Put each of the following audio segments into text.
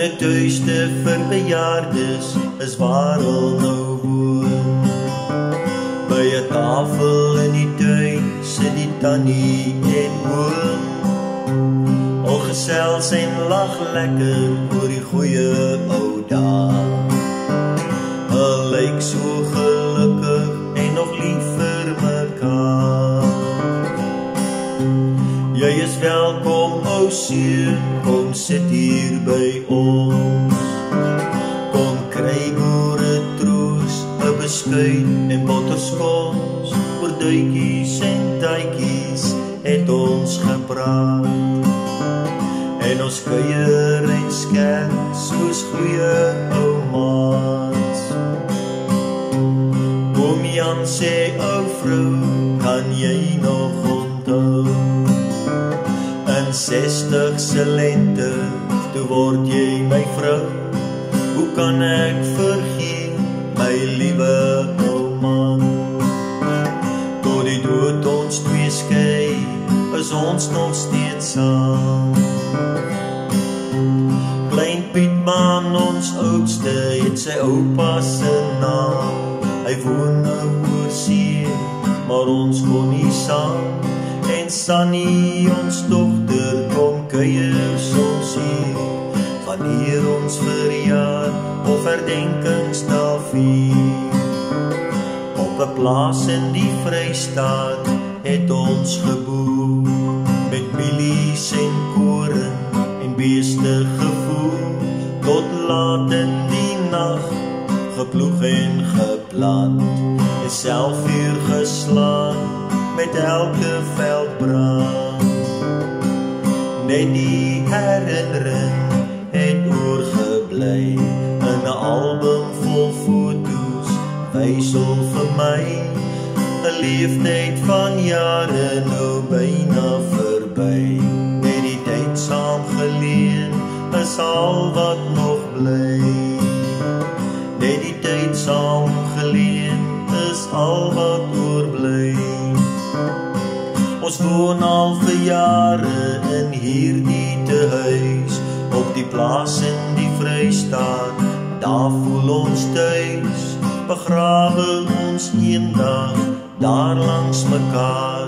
In 'n tuiste vir bejaardes is waar hulle nou woon. By 'n tafel in die tuin sit die tannie en oom. Al gesels en lag lekker oor die goeie ou dae. Hulle lyk so gelukkig en nog lief vir mekaar. Jy is welkom, ou seun, kom sit hier by ons. Kom kry boere troos, 'n beskuit en botterskors. Oor duitjies en tuitjies het ons gepraat. En ons kuier en skerp soos goeie ou maats. Oom Jan sê, ou vrou, kan jy nog onthou? In 60 se lente, toe word jy my vrou. Hoe kan ek vergeet, my liewe ou man? Tot die dood ons twee skei, is ons nog steeds saam. Klein Pietman, ons oudste, het sy oupa se naam. Hy woon nou oor see, maar ons kon nie saam. En Sannie, ons dogter, kom kuier soms hier. Wanneer ons verjaar of herdenkingsdag vier. Op 'n plaas in die Vrystaat het ons geboer. Met mielies en koring en beeste gevoer. Tot laat in die nag geploeg en geplant. En selfuur geslaan met elke veldbrand. Net die herinnering het oorgebly in 'n album vol foto's, wysel vir my 'n leeftyd van jare nou byna verby. Net die tyd saam geleen is al wat nog bly. Net die tyd saam geleen is al wat oorbly. Ons woon al vir jare in hierdie tehuis, op die plaas in die Vrystaat, daar voel ons tuis. Begrawe ons eendag, daar langs mekaar,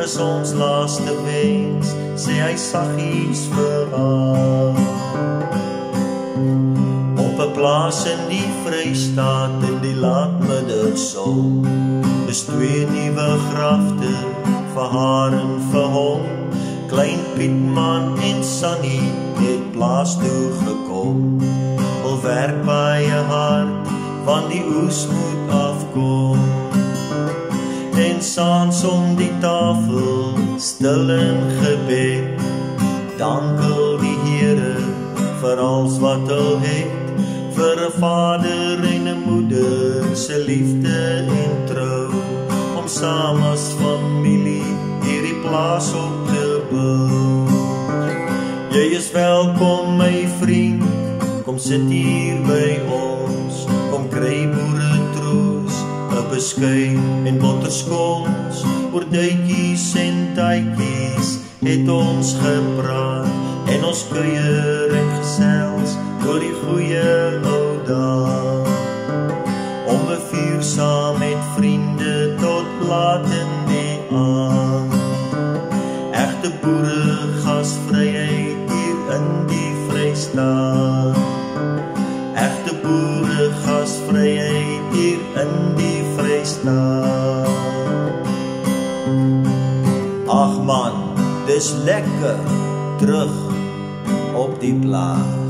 is ons laaste wens, sê hy saggies vir haar. Op 'n plaas in die Vrystaat in die laatmiddagsol, is 2 nuwe grafte vir haar en vir hom. Klein Pietman en Sannie het plaas toe gekom. Wil werk baie hard, want die oes moet afkom. En saans om die tafel, stil in gebed, dankel die Here vir alles wat hulle het. Vir 'n vader en 'n moeder se liefde en trou, om saam as familie hierdie plaas op te bou. Jy is welkom, my vriend, kom sit hier by ons. Kom kry boere troos, 'n beskuit en botterskors. Oor duitjies en tuitjies het ons gepraat. En ons kuier en gesels oor die goeie ou dae. Om 'n vuur saam met vriende tot laat in die aand. Egte boere gasvryheid hier in die Vrystaat. Egte boere gasvryheid hier in die Vrystaat. Ag man, dis lekker terug op die plaas.